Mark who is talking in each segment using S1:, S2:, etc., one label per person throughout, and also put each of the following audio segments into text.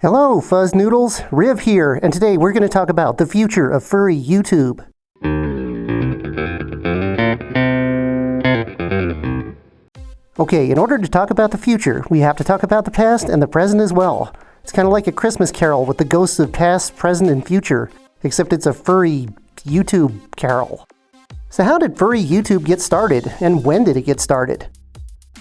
S1: Hello, Fuzz Noodles. Riv here, and today we're going to talk about the future of furry YouTube. Okay, in order to talk about the future, we have to talk about the past and the present as well. It's kind of like a Christmas carol with the ghosts of past, present, and future, except it's a furry YouTube carol. So how did furry YouTube get started, and when did it get started?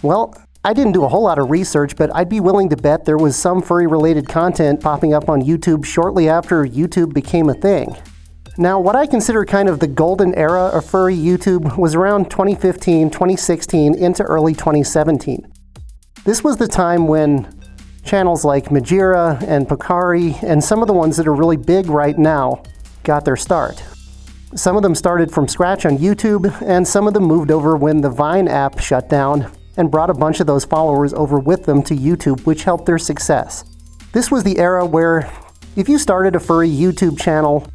S1: Well, I didn't do a whole lot of research, but I'd be willing to bet there was some furry-related content popping up on YouTube shortly after YouTube became a thing. Now, what I consider kind of the golden era of furry YouTube was around 2015, 2016, into early 2017. This was the time when channels like Majira and Pokari, and some of the ones that are really big right now, got their start. Some of them started from scratch on YouTube, and some of them moved over when the Vine app shut down, and brought a bunch of those followers over with them to YouTube, which helped their success. This was the era where if you started a furry YouTube channel,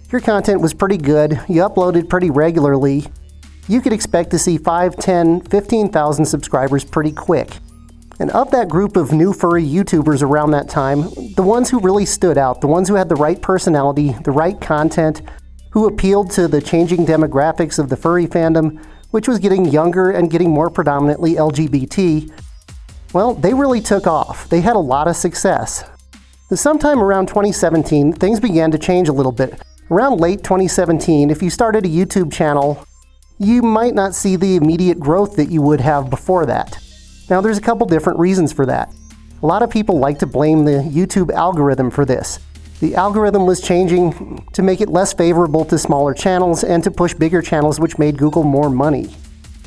S1: your content was pretty good, you uploaded pretty regularly, you could expect to see 5, 10, 15,000 subscribers pretty quick. And of that group of new furry YouTubers around that time, the ones who really stood out, the ones who had the right personality, the right content, who appealed to the changing demographics of the furry fandom, which was getting younger and getting more predominantly LGBT, well, they really took off. They had a lot of success. Sometime around 2017, things began to change a little bit. Around late 2017, if you started a YouTube channel, you might not see the immediate growth that you would have before that. Now, there's a couple different reasons for that. A lot of people like to blame the YouTube algorithm for this. The algorithm was changing to make it less favorable to smaller channels and to push bigger channels, which made Google more money.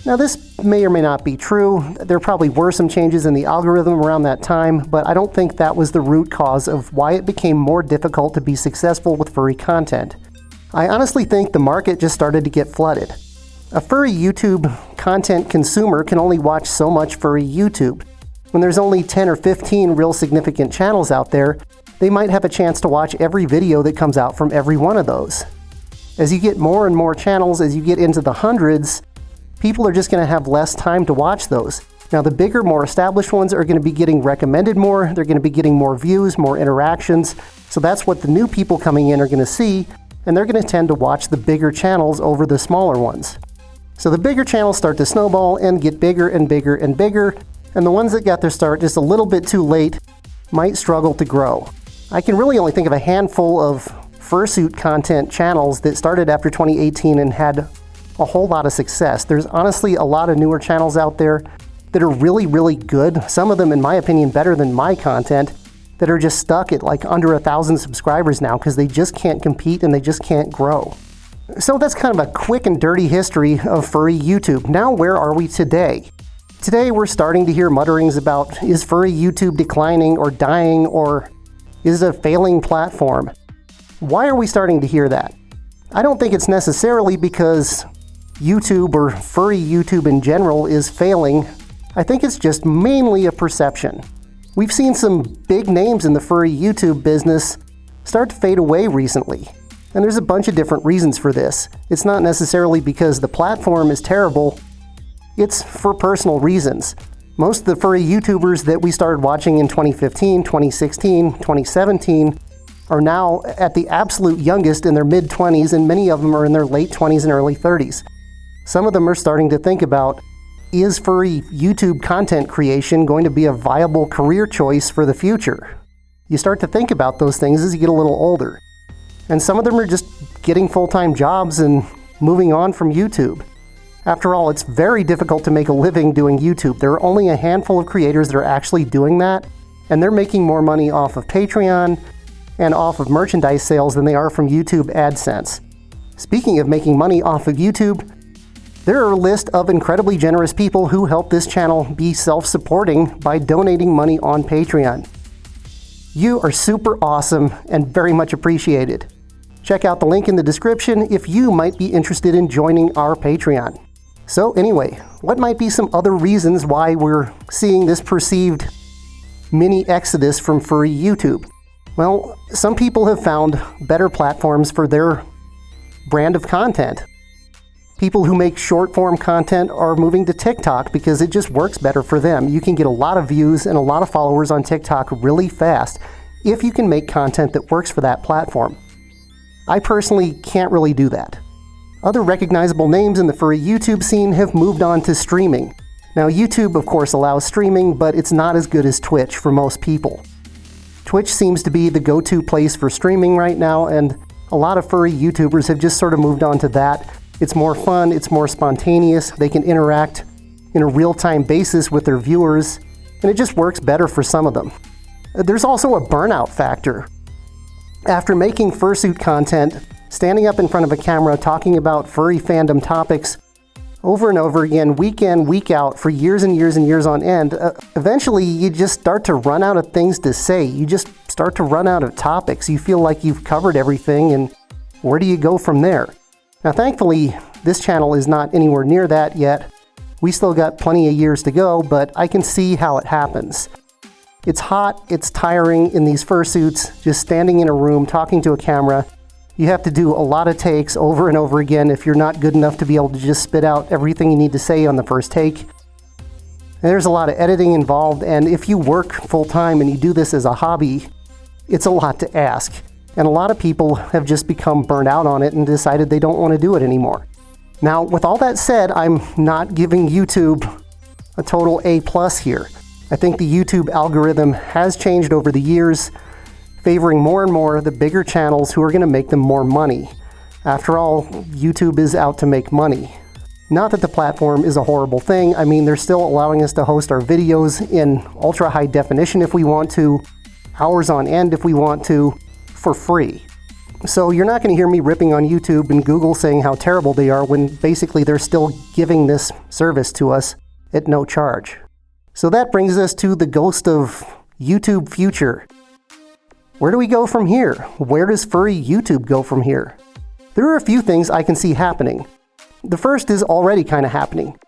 S1: Now, this may or may not be true. There probably were some changes in the algorithm around that time, but I don't think that was the root cause of why it became more difficult to be successful with furry content. I honestly think the market just started to get flooded. A furry YouTube content consumer can only watch so much furry YouTube. When there's only 10 or 15 real significant channels out there, they might have a chance to watch every video that comes out from every one of those. As you get more and more channels, as you get into the hundreds, people are just going to have less time to watch those. Now, the bigger, more established ones are going to be getting recommended more, they're going to be getting more views, more interactions, so that's what the new people coming in are going to see, and they're going to tend to watch the bigger channels over the smaller ones. So the bigger channels start to snowball and get bigger and bigger and bigger, and the ones that got their start just a little bit too late might struggle to grow. I can really only think of a handful of fursuit content channels that started after 2018 and had a whole lot of success. There's honestly a lot of newer channels out there that are really, really good. Some of them, in my opinion, better than my content, that are just stuck at like under 1,000 subscribers now because they just can't compete and they just can't grow. So that's kind of a quick and dirty history of furry YouTube. Now, where are we today? Today, we're starting to hear mutterings about, is furry YouTube declining or dying, or is it a failing platform? Why are we starting to hear that? I don't think it's necessarily because YouTube or furry YouTube in general is failing. I think it's just mainly a perception. We've seen some big names in the furry YouTube business start to fade away recently. And there's a bunch of different reasons for this. It's not necessarily because the platform is terrible, it's for personal reasons. Most of the furry YouTubers that we started watching in 2015, 2016, 2017 are now at the absolute youngest in their mid-20s, and many of them are in their late 20s and early 30s. Some of them are starting to think about, is furry YouTube content creation going to be a viable career choice for the future? You start to think about those things as you get a little older. And some of them are just getting full-time jobs and moving on from YouTube. After all, it's very difficult to make a living doing YouTube. There are only a handful of creators that are actually doing that, and they're making more money off of Patreon and off of merchandise sales than they are from YouTube AdSense. Speaking of making money off of YouTube, there are a list of incredibly generous people who help this channel be self-supporting by donating money on Patreon. You are super awesome and very much appreciated. Check out the link in the description if you might be interested in joining our Patreon. So anyway, what might be some other reasons why we're seeing this perceived mini exodus from furry YouTube? Well, some people have found better platforms for their brand of content. People who make short-form content are moving to TikTok because it just works better for them. You can get a lot of views and a lot of followers on TikTok really fast if you can make content that works for that platform. I personally can't really do that. Other recognizable names in the furry YouTube scene have moved on to streaming. Now, YouTube, of course, allows streaming, but it's not as good as Twitch for most people. Twitch seems to be the go-to place for streaming right now, and a lot of furry YouTubers have just sort of moved on to that. It's more fun, it's more spontaneous, they can interact in a real-time basis with their viewers, and it just works better for some of them. There's also a burnout factor. After making fursuit content, standing up in front of a camera talking about furry fandom topics over and over again, week in, week out, for years and years and years on end, eventually you just start to run out of things to say. You just start to run out of topics. You feel like you've covered everything, and where do you go from there? Now, thankfully, this channel is not anywhere near that yet. We still got plenty of years to go, but I can see how it happens. It's hot, it's tiring in these fursuits, just standing in a room talking to a camera. You have to do a lot of takes over and over again if you're not good enough to be able to just spit out everything you need to say on the first take. And there's a lot of editing involved, and if you work full-time and you do this as a hobby, it's a lot to ask. And a lot of people have just become burnt out on it and decided they don't want to do it anymore. Now, with all that said, I'm not giving YouTube a total A+ here. I think the YouTube algorithm has changed over the years, favoring more and more the bigger channels who are going to make them more money. After all, YouTube is out to make money. Not that the platform is a horrible thing. I mean, they're still allowing us to host our videos in ultra high definition if we want to, hours on end if we want to, for free. So you're not going to hear me ripping on YouTube and Google saying how terrible they are when basically they're still giving this service to us at no charge. So that brings us to the ghost of YouTube future. Where do we go from here? Where does furry YouTube go from here? There are a few things I can see happening. The first is already kind of happening.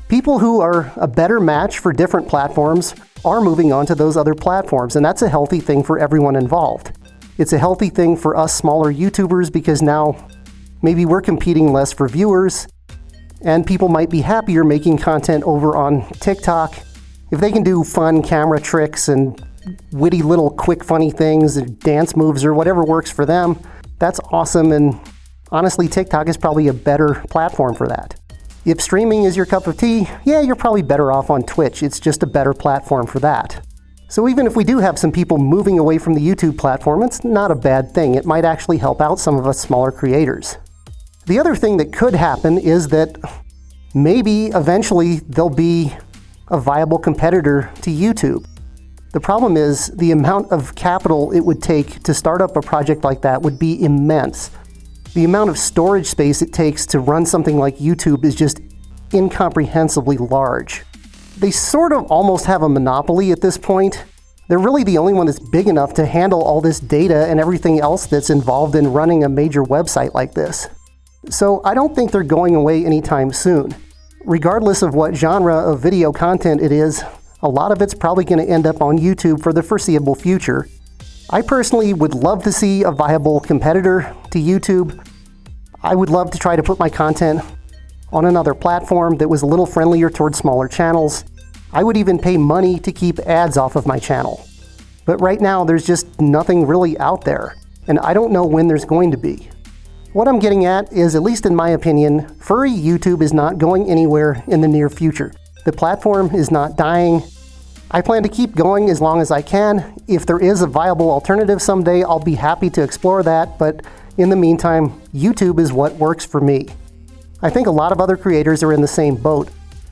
S1: People who are a better match for different platforms are moving on to those other platforms, and that's a healthy thing for everyone involved. It's a healthy thing for us smaller YouTubers because now maybe we're competing less for viewers, and people might be happier making content over on TikTok. If they can do fun camera tricks and witty little quick funny things, dance moves, or whatever works for them, that's awesome, and honestly, TikTok is probably a better platform for that. If streaming is your cup of tea, yeah, you're probably better off on Twitch. It's just a better platform for that. So even if we do have some people moving away from the YouTube platform, it's not a bad thing. It might actually help out some of us smaller creators. The other thing that could happen is that maybe eventually there'll be a viable competitor to YouTube. The problem is the amount of capital it would take to start up a project like that would be immense. The amount of storage space it takes to run something like YouTube is just incomprehensibly large. They sort of almost have a monopoly at this point. They're really the only one that's big enough to handle all this data and everything else that's involved in running a major website like this. So I don't think they're going away anytime soon. Regardless of what genre of video content it is, a lot of it's probably going to end up on YouTube for the foreseeable future. I personally would love to see a viable competitor to YouTube. I would love to try to put my content on another platform that was a little friendlier towards smaller channels. I would even pay money to keep ads off of my channel. But right now, there's just nothing really out there, and I don't know when there's going to be. What I'm getting at is, at least in my opinion, furry YouTube is not going anywhere in the near future. The platform is not dying. I plan to keep going as long as I can. If there is a viable alternative someday, I'll be happy to explore that, but in the meantime, YouTube is what works for me. I think a lot of other creators are in the same boat.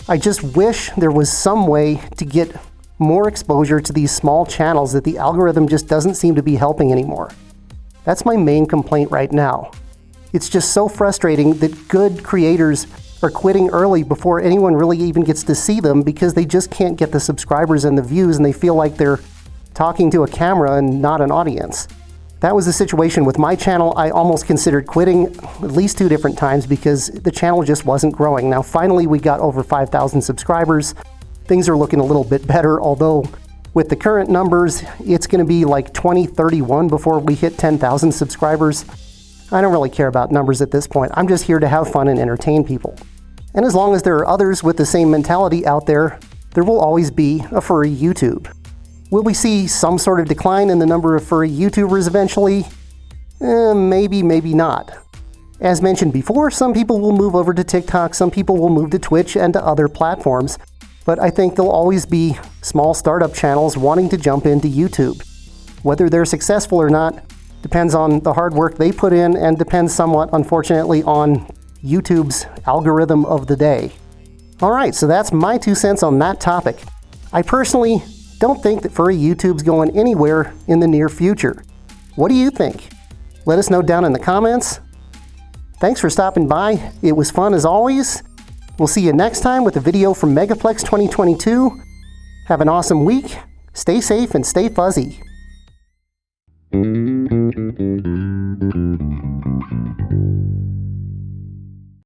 S1: I just wish there was some way to get more exposure to these small channels that the algorithm just doesn't seem to be helping anymore. That's my main complaint right now. It's just so frustrating that good creators are quitting early before anyone really even gets to see them because they just can't get the subscribers and the views, and they feel like they're talking to a camera and not an audience. That was the situation with my channel. I almost considered quitting at least 2 different times because the channel just wasn't growing. Now finally we got over 5,000 subscribers. Things are looking a little bit better, although with the current numbers, it's going to be like 2031 before we hit 10,000 subscribers. I don't really care about numbers at this point. I'm just here to have fun and entertain people. And as long as there are others with the same mentality out there, there will always be a furry YouTube. Will we see some sort of decline in the number of furry YouTubers eventually? Maybe, maybe not. As mentioned before, some people will move over to TikTok, some people will move to Twitch and to other platforms, but I think there'll always be small startup channels wanting to jump into YouTube. Whether they're successful or not depends on the hard work they put in and depends somewhat, unfortunately, on YouTube's algorithm of the day. Alright, so that's my 2 cents on that topic. I personally don't think that furry YouTube's going anywhere in the near future. What do you think? Let us know down in the comments. Thanks for stopping by. It was fun as always. We'll see you next time with a video from Megaplex 2022. Have an awesome week. Stay safe and stay fuzzy.